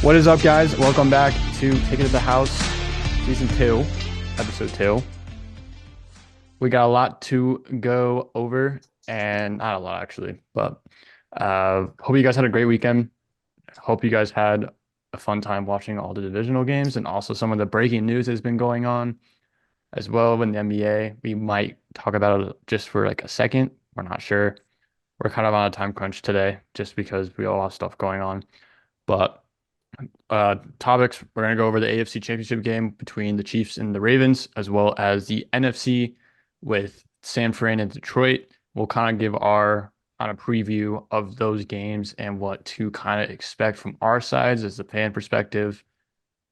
What is up, guys? Welcome back to Take It to the House, Season 2, Episode 2. We got a lot to go over, and not a lot, actually, but hope you guys had a great weekend. Hope you guys had a fun time watching all the divisional games and also some of the breaking news that's been going on as well in the NBA. We might talk about it just for like a second. We're not sure. We're kind of on a time crunch today just because we all have stuff going on. But topics, we're going to go over the AFC Championship game between the Chiefs and the Ravens, as well as the NFC with San Fran and Detroit. We'll kind of give our on a preview of those games and what to kind of expect from our sides as a fan perspective,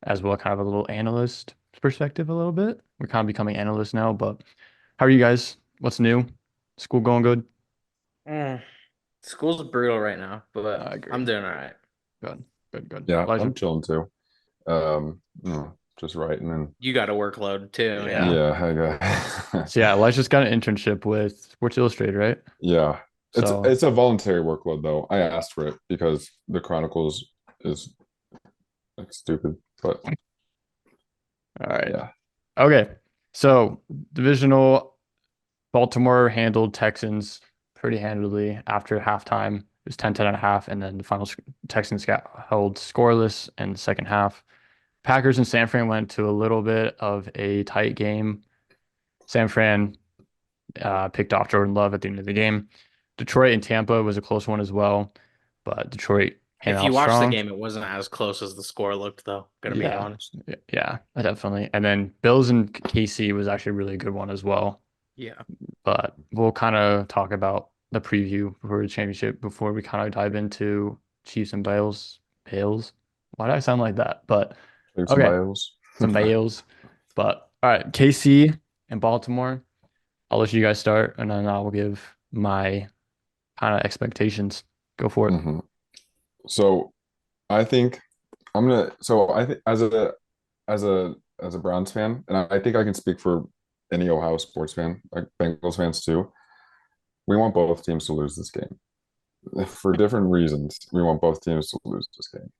as well kind of a little analyst perspective a little bit. We're kind of becoming analysts now, but how are you guys? What's new? School going good? School's brutal right now, I but agree. I'm doing all right. Good. Yeah, Elijah? I'm chilling too. Just writing and You got a workload too. Yeah. yeah, I got So yeah, Elijah's got an internship with Sports Illustrated, right? yeah. So It's a voluntary workload though. I asked for it because the Chronicles is like stupid, but all right. yeah. Okay. So divisional, Baltimore handled Texans pretty handily after halftime. It was 10-10 and a half, and then the final Texans got held scoreless in the second half. Packers and San Fran went to a little bit of a tight game. San Fran picked off Jordan Love at the end of the game. Detroit and Tampa was a close one as well, but Detroit came If out you watch the strong. game, it wasn't as close as the score looked, though. Gonna be honest. Yeah, definitely. And then Bills and KC was actually a really good one as well. Yeah. But we'll kind of talk about the preview for the championship before we kind of dive into Chiefs and Bales. Bales? Why did I sound like that? But Take some okay, Bales. some Bales. But all right, KC and Baltimore. I'll let you guys start, and then I'll give my kind of expectations. Go for it. Mhm. So I think I think as a Browns fan, and I think I can speak for any Ohio sports fan, like Bengals fans too. We want both teams to lose this game. For different reasons. We want both teams to lose this game.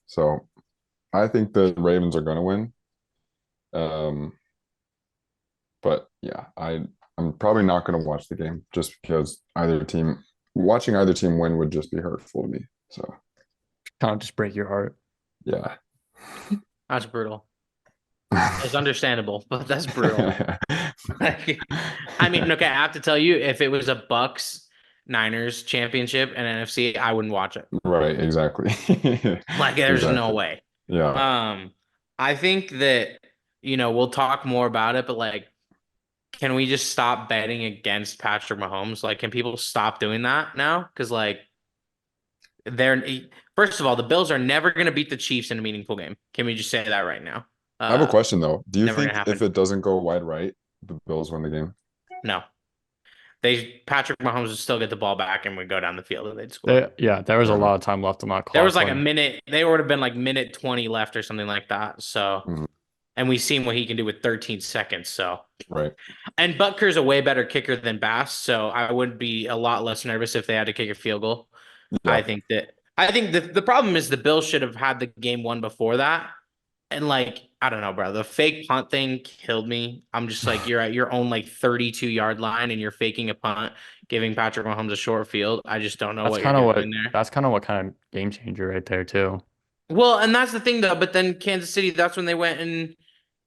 So I think the Ravens are going to win. But yeah, I'm probably not going to watch the game just because watching either team win would just be hurtful to me. So Kind of just break your heart. yeah. That's brutal. It's understandable, but that's brutal. I mean, okay, I have to tell you, if it was a Bucks Niners championship and NFC, I wouldn't watch it. Right, exactly. Like, there's no Exactly. way. Yeah. I think that, we'll talk more about it, but like, can we just stop betting against Patrick Mahomes? Like, can people stop doing that now? Because like, first of all, the Bills are never going to beat the Chiefs in a meaningful game. Can we just say that right now? I have a question though. Do you Never think gonna happen. if it doesn't go wide right, the Bills win the game? No. Patrick Mahomes would still get the ball back and would go down the field and they'd score. There was a lot of time left on that clock. There was like a minute. They would have been like minute 20 left or something like that. So, and we've seen what he can do with 13 seconds. So, right. And Butker's a way better kicker than Bass. So I would be a lot less nervous if they had to kick a field goal. Yeah. I think the problem is the Bills should have had the game won before that. And like, I don't know, bro. The fake punt thing killed me. I'm just like, you're at your own like 32-yard line and you're faking a punt, giving Patrick Mahomes a short field. I just don't know what you're doing there. That's kind of what kind of game changer right there too. Well, and that's the thing though. But then Kansas City, that's when they went and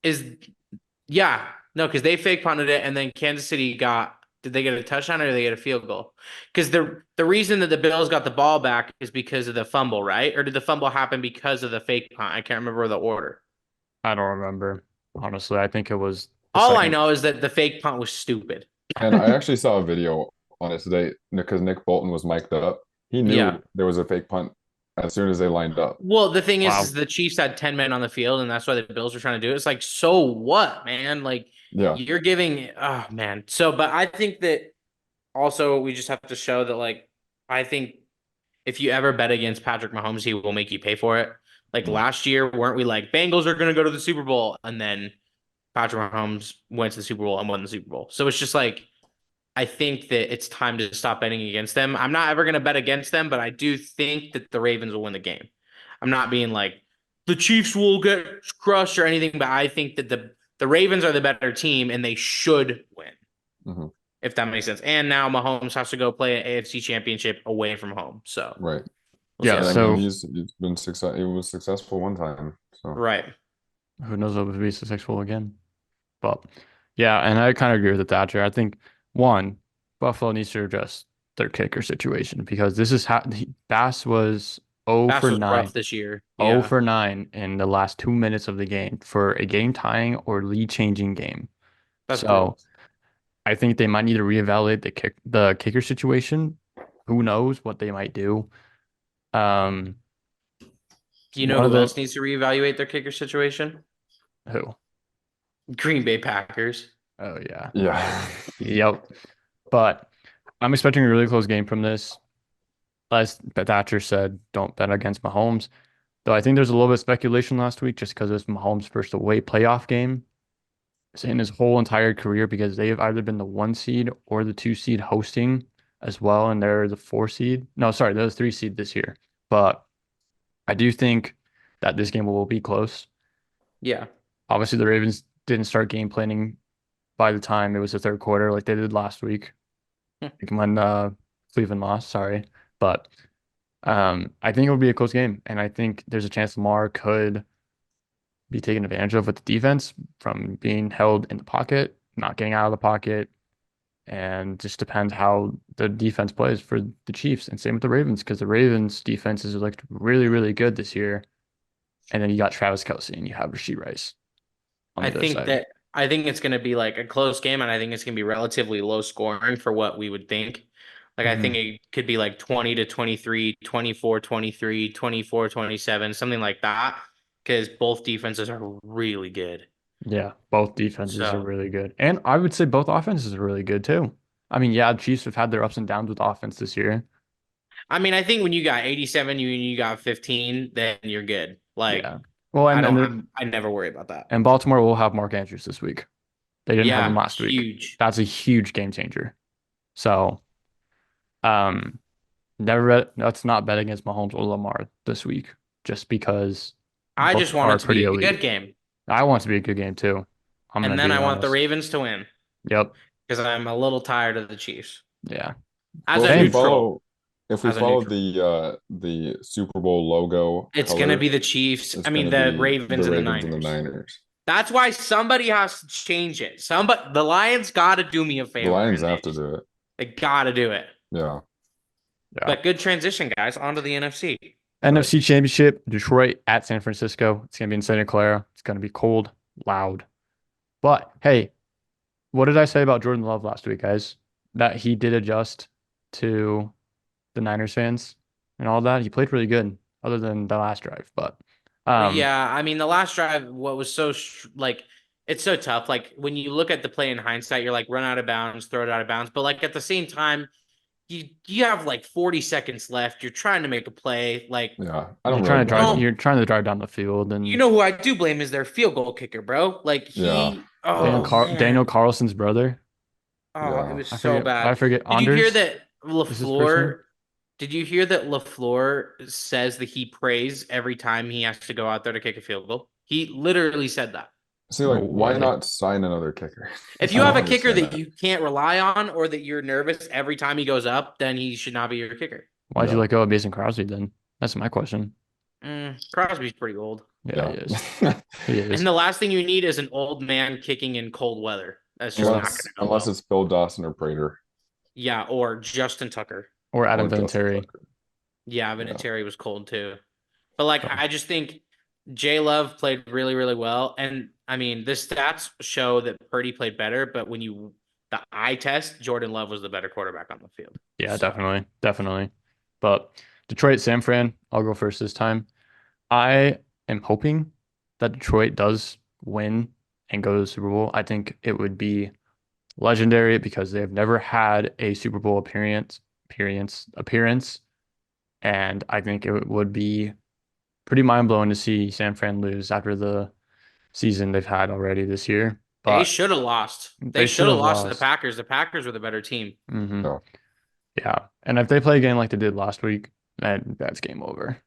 because they fake punted it, and then Kansas City did they get a touchdown or did they get a field goal? Because the reason that the Bills got the ball back is because of the fumble, right? Or did the fumble happen because of the fake punt? I can't remember the order. I don't remember. Honestly, I think it was all I know is that the fake punt was stupid. And I actually saw a video on it today because Nick Bolton was mic'd up. He knew there was a fake punt as soon as they lined up. Well, the thing is the Chiefs had 10 men on the field, and that's why the Bills were trying to do it. It's like, so what, man? Like, you're giving, oh, man. So, but I think that also we just have to show that, like, I think if you ever bet against Patrick Mahomes, he will make you pay for it. Like last year, weren't we like, Bengals are going to go to the Super Bowl? And then Patrick Mahomes went to the Super Bowl and won the Super Bowl. So it's just like, I think that it's time to stop betting against them. I'm not ever going to bet against them, but I do think that the Ravens will win the game. I'm not being like the Chiefs will get crushed or anything, but I think that the Ravens are the better team and they should win. If that makes sense. And now Mahomes has to go play an AFC championship away from home. So right. Yeah, And so I mean, he's been he was successful one time. So right. Who knows if it would be successful again. But yeah, and I kind of agree with Thatcher. I think one, Buffalo needs to address their kicker situation because this is how Bass was 0 Bass for was 9. rough this year. 0 Yeah. for 9 in the last 2 minutes of the game for a game tying or lead changing game. That's so brutal. I think they might need to reevaluate the kicker situation. Who knows what they might do? Do you know who else needs to reevaluate their kicker situation? Who? Green Bay Packers. Oh yeah. yeah. Yep. But I'm expecting a really close game from this. As Thatcher said, don't bet against Mahomes. Though I think there's a little bit of speculation last week just because it's Mahomes' first away playoff game in his whole entire career because they've either been the 1 seed or the 2 seed hosting as well, and they're the 4 seed. No, sorry, they're the 3 seed this year. But I do think that this game will be close. Yeah. Obviously, the Ravens didn't start game planning by the time it was the third quarter like they did last week when Cleveland lost. Sorry. But I think it will be a close game, and I think there's a chance Lamar could be taken advantage of with the defense from being held in the pocket, not getting out of the pocket, and just depends how the defense plays for the Chiefs. And same with the Ravens, because the Ravens defense has looked really, really good this year. And then you got Travis Kelce and you have Rashee Rice on the other side. I think it's going to be like a close game, and I think it's going to be relatively low scoring for what we would think. Like, I think it could be like 20-23, 24-23, 24-27, something like that, because both defenses are really good. Yeah, both defenses are really good. And I would say both offenses are really good too. I mean, yeah, the Chiefs have had their ups and downs with offense this year. I mean, I think when you got 87, you got 15, then you're good. Like, yeah. Well, I never worry about that. And Baltimore will have Mark Andrews this week. They didn't have him last week. Huge. That's a huge game changer. So, let's not bet against Mahomes or Lamar this week, just because I just want it to be a good game. I want it to be a good game too. And then I want the Ravens to win. Yep. Because I'm a little tired of the Chiefs. Yeah. As a neutral. If we follow the Super Bowl logo, it's going to be the Chiefs. The Ravens and the Niners. That's why somebody has to change it. The Lions got to do me a favor. The Lions have to do it. They got to do it. Yeah. But good transition, guys. On to the NFC. NFC Championship, Detroit at San Francisco. It's going to be in Santa Clara. It's going to be cold, loud. But, hey, what did I say about Jordan Love last week, guys? That he did adjust to the Niners fans and all that. He played really good other than the last drive. But the last drive, what was so it's so tough. Like when you look at the play in hindsight, you're like run out of bounds, throw it out of bounds. But like at the same time, you have like 40 seconds left. You're trying to make a play. Like you're trying to drive down the field, and you know who I do blame is their field goal kicker, bro. Like Daniel Carlson's brother. It was so bad. I forget. Did you hear that LaFleur? Did you hear that LaFleur says that he prays every time he has to go out there to kick a field goal? He literally said that. See, why not sign another kicker? If you have a kicker that you can't rely on or that you're nervous every time he goes up, then he should not be your kicker. Why'd you let go of Mason Crosby then? That's my question. Crosby's pretty old. Yeah, he is. He is. And the last thing you need is an old man kicking in cold weather. That's just not going to go unless it's Phil Dawson or Prater. Yeah, or Justin Tucker. Or Adam Vinatieri. Yeah, Vinatieri was cold too. But I just think J Love played really, really well. And I mean, the stats show that Purdy played better, but when the eye test, Jordan Love was the better quarterback on the field. Yeah, definitely. But Detroit, San Fran, I'll go first this time. I am hoping that Detroit does win and go to the Super Bowl. I think it would be legendary because they have never had a Super Bowl appearance. And I think it would be pretty mind-blowing to see San Fran lose after the season they've had already this year. But they should have lost. They should have lost to the Packers. The Packers were the better team. Mm-hmm. Yeah. And if they play again like they did last week, that's game over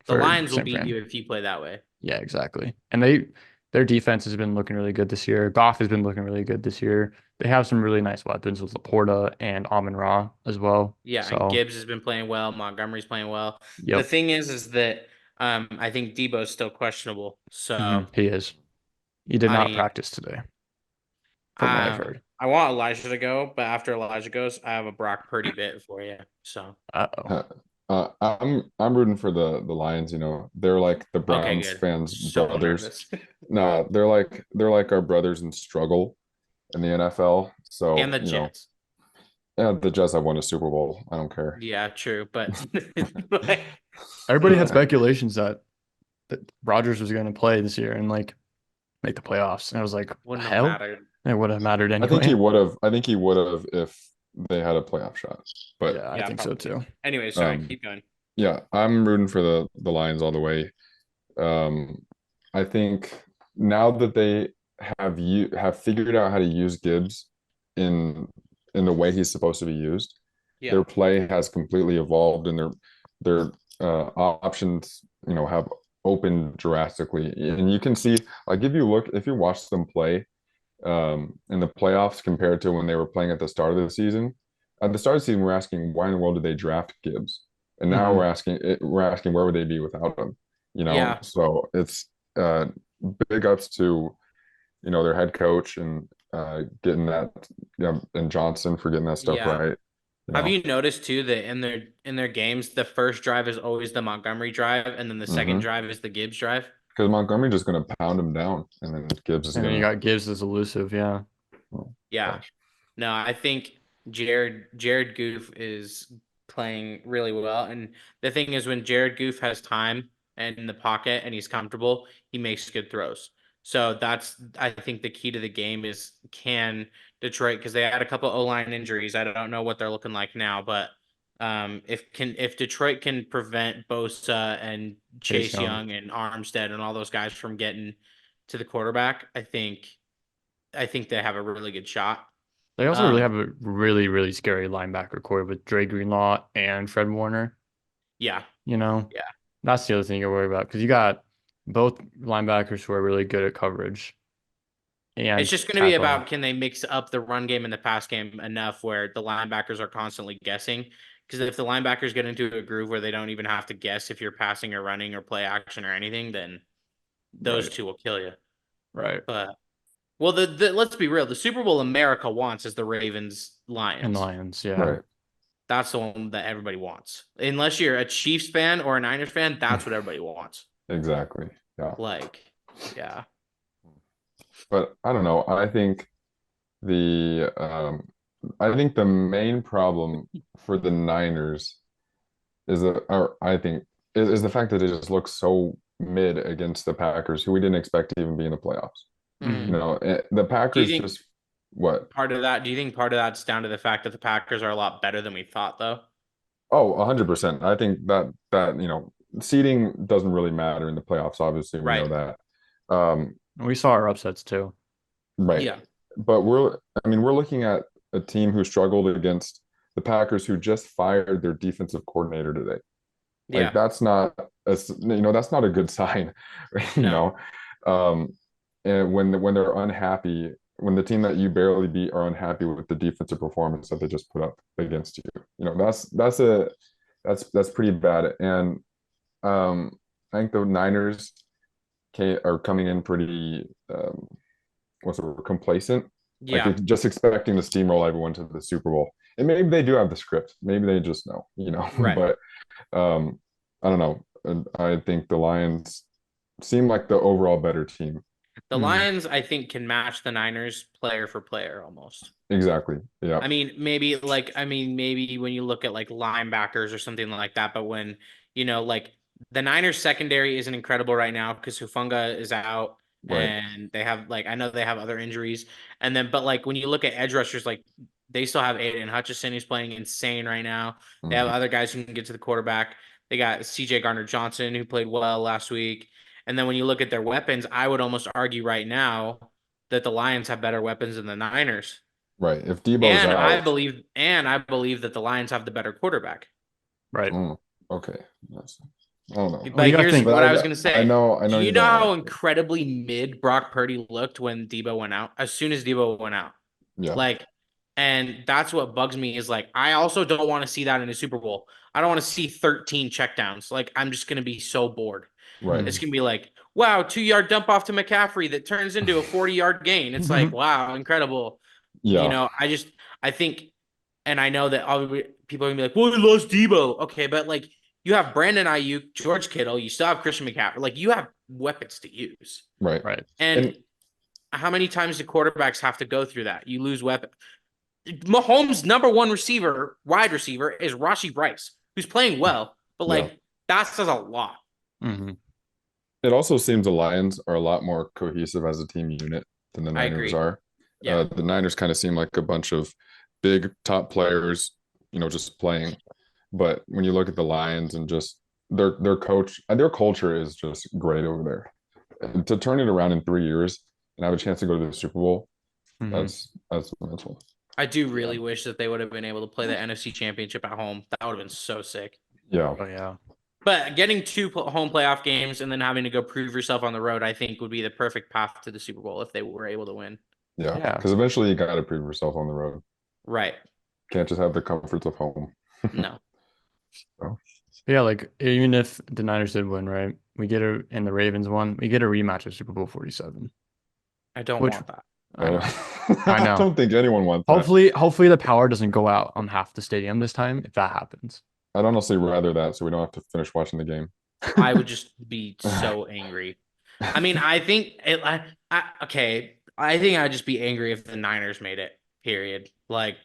The or Lions will San beat Fran. you if you play that way. Yeah, exactly. And their defense has been looking really good this year. Goff has been looking really good this year. They have some really nice weapons with Laporta and Amon-Ra as well. Yeah, and So, Gibbs has been playing well. Montgomery's playing well. The yep, thing is that I think Debo's still questionable. So he is. He did I not mean, practice today, from what I've heard. I want Elijah to go, but after Elijah goes, I have a Brock Purdy bit for you. So Uh-oh. I'm rooting for the Lions. They're like the okay, Browns good. fans' So brothers. nervous. No, they're like our brothers in struggle in the NFL. And So, the Jets. yeah, the Jets have won a Super Bowl. I don't care. Yeah, true. But like, Everybody had speculations that Rodgers was going to play this year and like make the playoffs. And I was like, wouldn't have hell, mattered. it would have mattered I think he anyway. would have. I think he would have if they had a playoff shot. But Yeah, I Yeah, think so probably. too. Anyway, sorry, um, keep going. yeah, I'm rooting for the Lions all the way. I think now that they have figured out how to use Gibbs in the way he's supposed to be used, Yeah. their play has completely evolved, and their options, have opened drastically. And you can see, like, if you watch them play in the playoffs compared to when they were playing at the start of the season. At the start of the season, we're asking why in the world did they draft Gibbs, and now Mhm. we're asking where would they be without him. Yeah. So it's big ups to their head coach and getting that, and Johnson for getting that stuff Yeah. right. Have you noticed too that in their games, the first drive is always the Montgomery drive, and then the second drive is the Gibbs drive? Because Montgomery just going to pound him down, and then Gibbs is And then going you to. got Gibbs as elusive. Yeah. Oh, Yeah. gosh. No, I think Jared Goof is playing really well. And the thing is, when Jared Goof has time and in the pocket and he's comfortable, he makes good throws. So that's, I think, the key to the game is, can Detroit, because they had a couple O-line injuries. I don't know what they're looking like now, but if Detroit can prevent Bosa and Chase Chase Young. Young and Armstead and all those guys from getting to the quarterback, I think they have a really good shot. They also really have a really, really scary linebacker core with Dre Greenlaw and Fred Warner. Yeah. Yeah. That's the other thing you're worried about because you got both linebackers who are really good at coverage and It's just going to be tackling. about, can they mix up the run game and the pass game enough where the linebackers are constantly guessing? Because if the linebackers get into a groove where they don't even have to guess if you're passing or running or play action or anything, then those two will kill you. Right. But well, let's be real. The Super Bowl America wants is the Ravens Lions. And Lions, yeah. Right. That's the one that everybody wants. Unless you're a Chiefs fan or a Niners fan, that's what everybody wants. Exactly. Yeah. Yeah. But I don't know. I think the main problem for the Niners is the fact that it just looks so mid against the Packers, who we didn't expect to even be in the playoffs. The Packers think- just what? Do you think part of that's down to the fact that the Packers are a lot better than we thought, though? Oh, 100%. I think that seeding doesn't really matter in the playoffs. Obviously, we know that. We saw our upsets too. Right. Yeah. But we're looking at a team who struggled against the Packers, who just fired their defensive coordinator today. Like, that's not a good sign, No. And when they're unhappy, when the team that you barely beat are unhappy with the defensive performance that they just put up against you, that's pretty bad. And I think the Niners are coming in pretty complacent. Yeah. Like, just expecting to steamroll everyone to the Super Bowl. And maybe they do have the script. Maybe they just know, Right. But I don't know. I think the Lions seem like the overall better team. The Lions, I think, can match the Niners player for player almost. Exactly. Yeah. I mean, maybe when you look at like linebackers or something like that, but when, like the Niners secondary isn't incredible right now because Hufanga is out. Right. And they have, like, I know they have other injuries. And then, but like when you look at edge rushers, like they still have Aiden Hutchinson, who's playing insane right now. They have other guys who can get to the quarterback. They got CJ Gardner-Johnson, who played well last week. And then when you look at their weapons, I would almost argue right now that the Lions have better weapons than the Niners. Right. If Debo's out, I believe that the Lions have the better quarterback. Right. Okay. I don't know. But here's think? what I was gonna say. I know. Do you you know don't how like it. incredibly mid Brock Purdy looked when Debo went out? As soon as Debo went out, Yeah. like, and that's what bugs me is like I also don't want to see that in a Super Bowl. I don't want to see 13 checkdowns. Like I'm just gonna be so bored. Right. It's gonna be like, wow, 2-yard dump off to McCaffrey that turns into a 40-yard gain. It's like, wow, incredible. Yeah. I think, and I know that people are gonna be like, well, we lost Debo. Okay, but like you have Brandon Ayuk, George Kittle, you still have Christian McCaffrey. Like you have weapons to use. Right. Right. And how many times do quarterbacks have to go through that? You lose weapon. Mahomes' number one receiver, wide receiver, is Rashee Rice, who's playing well, but like that says a lot. Mm-hmm. It also seems the Lions are a lot more cohesive as a team unit than the Niners are. Yeah. The Niners kind of seem like a bunch of big top players, just playing. But when you look at the Lions and just their coach, their culture is just great over there. And to turn it around in 3 years and have a chance to go to the Super Bowl, that's mental. I do really wish that they would have been able to play the NFC Championship at home. That would have been so sick. Yeah. Oh yeah. But getting 2 home playoff games and then having to go prove yourself on the road, I think would be the perfect path to the Super Bowl if they were able to win. Yeah. Because eventually you got to prove yourself on the road. Right. Can't just have the comforts of home. No. So. Yeah, like even if the Niners did win, right? And the Ravens won, we get a rematch of Super Bowl 47. I don't want that. I know. I don't think anyone wants that. Hopefully the power doesn't go out on half the stadium this time if that happens. I'd honestly rather that so we don't have to finish watching the game. I would just be so angry. I mean, I think I think I'd just be angry if the Niners made it. Period. Like,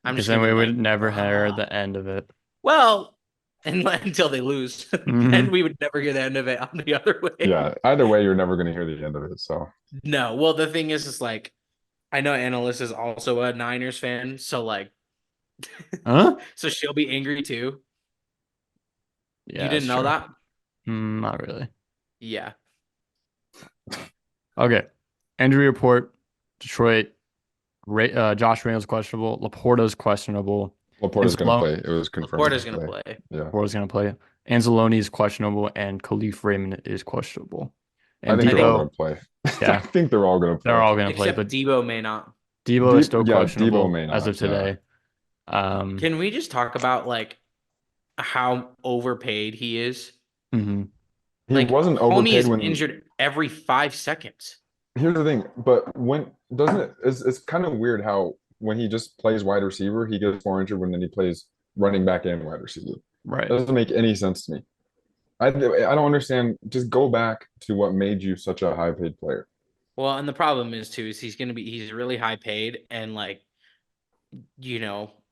I'm just then we would like, never hear the end of it. Well, until they lose, and we would never hear the end of it on the other way. Yeah, either way, you're never going to hear the end of it. So no. Well, the thing is like, I know Annalise is also a Niners fan, so like, so she'll be angry too. Yeah, you didn't know that? Not really. Yeah. Okay. Injury report. Detroit. Josh Reynolds questionable. Laporta's questionable. Laporta's going to play. It was confirmed. Laporta's going to play. Yeah. Laporta's going to play. Anzalone is questionable, and Khalif Raymond is questionable. And I think they're all going to play. Yeah. I think they're all going to play. They're all going to play, but Debo may not. Debo is still questionable Debo may not, as of today. Can we just talk about like how overpaid he is? Mm-hmm. He wasn't overpaid when injured every 5 seconds. Here's the thing, but when doesn't it? It's kind of weird how when he just plays wide receiver, he gets more injured when then he plays running back and wide receiver. Right. It doesn't make any sense to me. I don't understand. Just go back to what made you such a high paid player. Well, and the problem is too is he's really high paid, and like,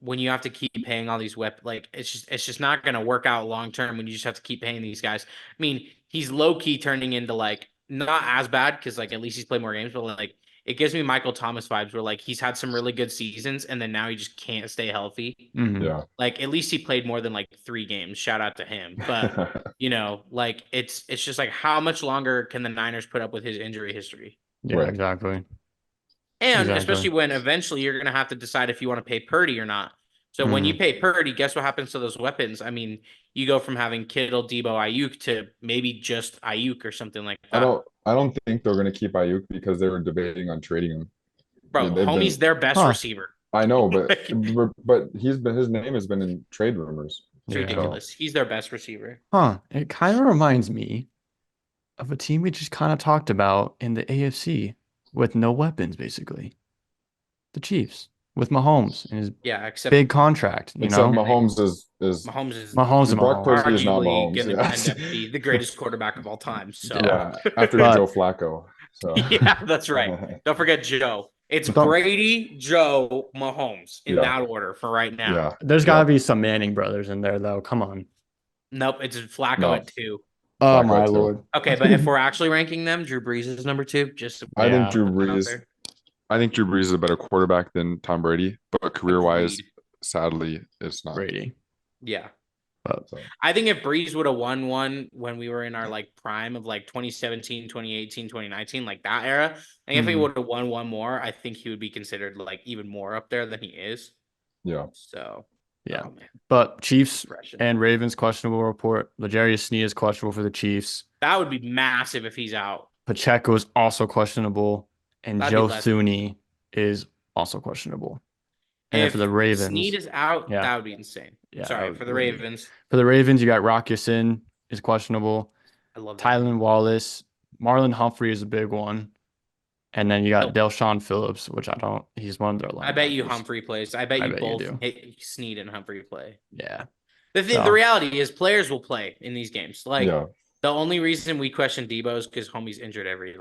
when you have to keep paying all these like it's just not gonna work out long term when you just have to keep paying these guys. I mean, he's low key turning into like not as bad because like at least he's played more games, but like it gives me Michael Thomas vibes where like he's had some really good seasons and then now he just can't stay healthy. Mm-hmm. Yeah. Like at least he played more than like 3 games. Shout out to him. But like it's just like how much longer can the Niners put up with his injury history? Yeah, right. Exactly. And especially when eventually you're going to have to decide if you want to pay Purdy or not. So when you pay Purdy, guess what happens to those weapons? I mean, you go from having Kittle, Debo, Ayuk to maybe just Ayuk or something like that. I don't think they're going to keep Ayuk because they were debating on trading him. Bro, homie's their best receiver. I know, but his name has been in trade rumors. It's ridiculous. He's their best receiver. It kind of reminds me of a team we just kind of talked about in the AFC with no weapons, basically. The Chiefs with Mahomes and his big contract. Mahomes is Brock Purdy is not Mahomes. Going to end up be the greatest quarterback of all time. So after Joe Flacco. So. Yeah, that's right. Don't forget Joe. It's Brady, Joe, Mahomes in that order for right now. Yeah. There's got to be some Manning brothers in there, though. Come on. Nope, it's Flacco at 2. Oh, my Lord. Okay, but if we're actually ranking them, Drew Brees is number 2. I think Drew Brees is a better quarterback than Tom Brady, but career-wise, sadly, it's not. Brady. Yeah. I think if Brees would have won one when we were in our like prime of like 2017, 2018, 2019, like that era, and if he would have won one more, I think he would be considered like even more up there than he is. Yeah. So Yeah. Oh, man. But Chiefs Depression. and Ravens questionable report. L'Jarius Sneed is questionable for the Chiefs. That would be massive if he's out. Pacheco is also questionable, and That'd Joe be less. Thuney is also questionable. And then for the Ravens, Snead is out, yeah. that would be insane. Yeah, Sorry, for the Ravens. For the Ravens, you got Rock Ya-Sin is questionable. I love that. Tylan Wallace. Marlon Humphrey is a big one. And then you got Delshon Phillips, which he's one of their linebackers. I bet you Humphrey plays. I bet you both do. Snead and Humphrey play. Yeah. The reality is players will play in these games. Like, Yeah. the only reason we question Debo is because homie's injured every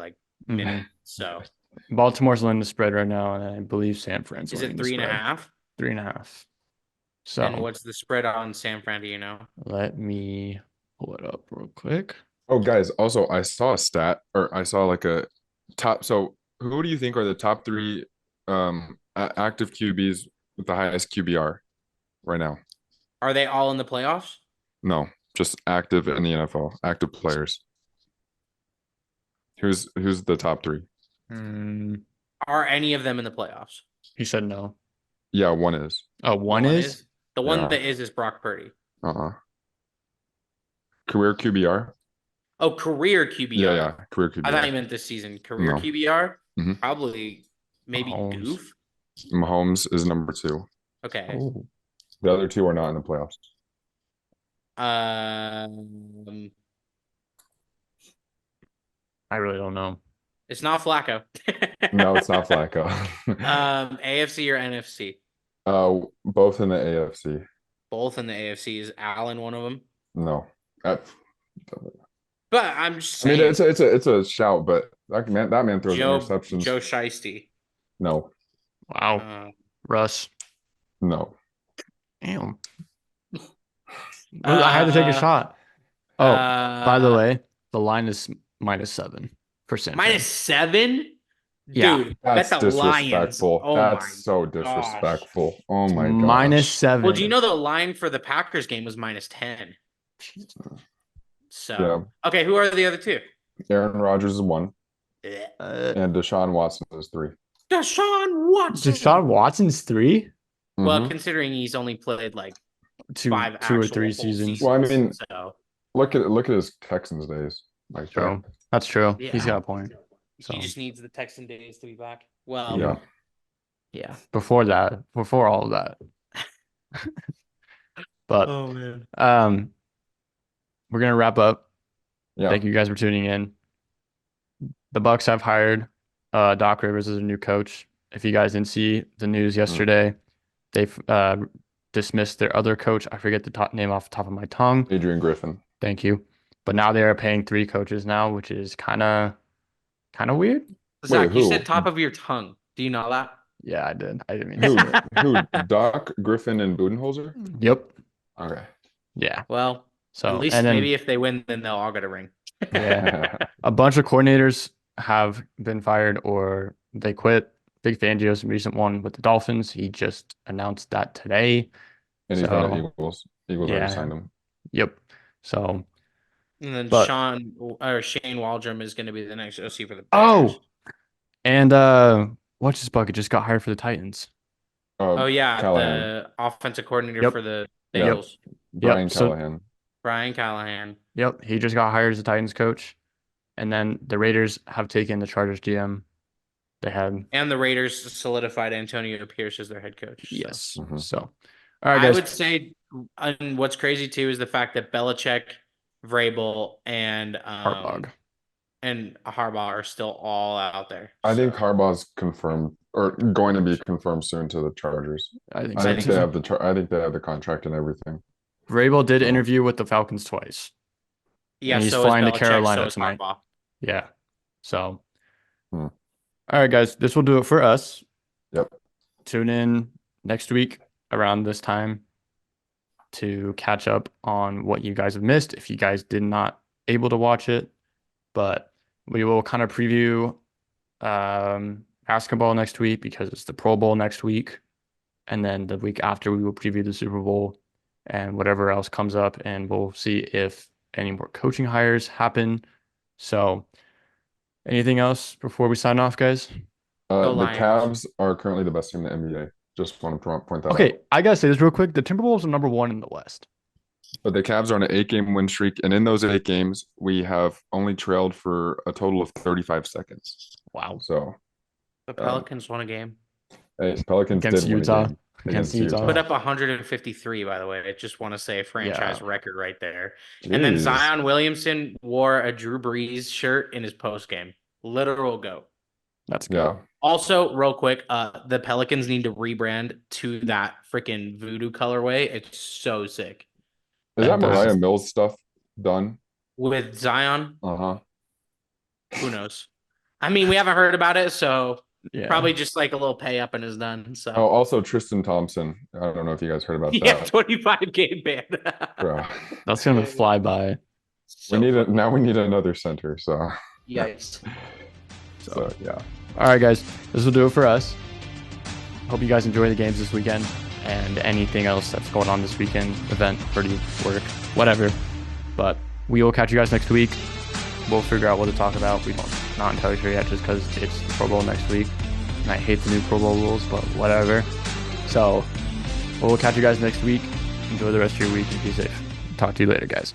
minute. So Baltimore's winning the spread right now, and I believe San Fran's winning the spread. Is it 3.5? 3.5. So, and what's the spread on San Fran? Do you know? Let me pull it up real quick. Oh, guys, also I saw a stat, or I saw like a top. So who do you think are the top 3 active QBs with the highest QBR right now? Are they all in the playoffs? No, just active in the NFL, active players. Who's the top 3? Are any of them in the playoffs? He said no. Yeah, one is. Oh, one is? The one that is Brock Purdy. Career QBR? Oh, career QBR. Yeah, career QBR. I thought you meant this season. Career QBR? Probably maybe Mahomes. Goof. Mahomes is number 2. Okay. Oh. The other 2 are not in the playoffs. I really don't know. It's not Flacco. No, it's not Flacco. AFC or NFC? Both in the AFC. Both in the AFC. Is Allen one of them? No. But I'm just saying. I mean, it's a shout, but that man throws interceptions. Joe Shiesty. No. Wow. Russ. No. Damn. I had to take a shot. Oh, by the way, the line is -7%. -7? Yeah. Dude, that's the disrespectful. Lions. Oh, that's so disrespectful. Gosh. Oh my god. -7. Well, do you know the line for the Packers game was -10? So yeah. Okay, who are the other 2? Aaron Rodgers is 1. And Deshaun Watson is 3. Deshaun Watson's 3? Well, considering he's only played like 2 or 3 seasons. Well, I mean, look at his Texans days. Like, true. That's true. Yeah. He's got a point. So. He just needs the Texan days to be back. Well, yeah. Before all of that. But oh man. We're gonna wrap up. Yeah. Thank you guys for tuning in. The Bucks have hired Doc Rivers as a new coach. If you guys didn't see the news yesterday, they've dismissed their other coach. I forget the name off the top of my tongue. Adrian Griffin. Thank you. But now they are paying 3 coaches now, which is kind of weird. Zach, you said top of your tongue. Do you know that? Yeah, I did. I didn't mean who? Doc Griffin and Budenholzer? Yep. Okay. Yeah. Well, so at least maybe if they win, then they'll all get a ring. Yeah. A bunch of coordinators have been fired or they quit. Big Fangio's recent one with the Dolphins. He just announced that today. And he's not Eagles. Eagles already signed him. Yep. So. And then Shane Waldron is going to be the next OC for the Oh, Bears. and what's his bucket just got hired for the Titans. Callahan. The offensive coordinator for the Bengals. Brian Callahan. Brian Callahan. Yep, he just got hired as a Titans coach. And then the Raiders have taken the Chargers GM. And the Raiders solidified Antonio Pierce as their head coach. Yes. So, so all right, guys. I would say, and what's crazy too is the fact that Belichick, Vrabel, and Harbaugh are still all out there. I think Harbaugh's confirmed or going to be confirmed soon to the Chargers. I think they have the contract and everything. Vrabel did interview with the Falcons twice. Yeah, and he's flying to Carolina tonight. Yeah. So all right, guys, this will do it for us. Yep. Tune in next week around this time to catch up on what you guys have missed if you guys did not able to watch it. But we will kind of preview basketball next week because it's the Pro Bowl next week. And then the week after, we will preview the Super Bowl and whatever else comes up. And we'll see if any more coaching hires happen. So anything else before we sign off, guys? The Cavs are currently the best team in the NBA. Just want to point that out. Okay, I gotta say this real quick. The Timberwolves are number 1 in the West. But the Cavs are on an 8-game win streak, and in those 8 games, we have only trailed for a total of 35 seconds. Wow. So the Pelicans won a game. Hey, Pelicans Against did win Utah. a game Against Utah. Put up 153, by the way. I just want to say a franchise record right there. And then Jeez. Zion Williamson wore a Drew Brees shirt in his post game. Literal GOAT. That's good. Yeah. Also, real quick, the Pelicans need to rebrand to that freaking voodoo colorway. It's so sick. Is that Mariah Mills stuff done? With Zion? Uh-huh. Who knows? I mean, we haven't heard about it, so Yeah. probably just like a little pay up and is done. So Oh, also Tristan Thompson. I don't know if you guys heard about yeah, that. 25 game ban. Bro. That's gonna fly by. We need another center, so Yikes. so yeah. All right, guys, this will do it for us. Hope you guys enjoy the games this weekend and anything else that's going on this weekend, event, party, work, whatever. But we will catch you guys next week. We'll figure out what to talk about. We don't not entirely sure yet, just because it's the Pro Bowl next week, and I hate the new Pro Bowl rules, but whatever. So we'll catch you guys next week. Enjoy the rest of your week and be safe. Talk to you later, guys.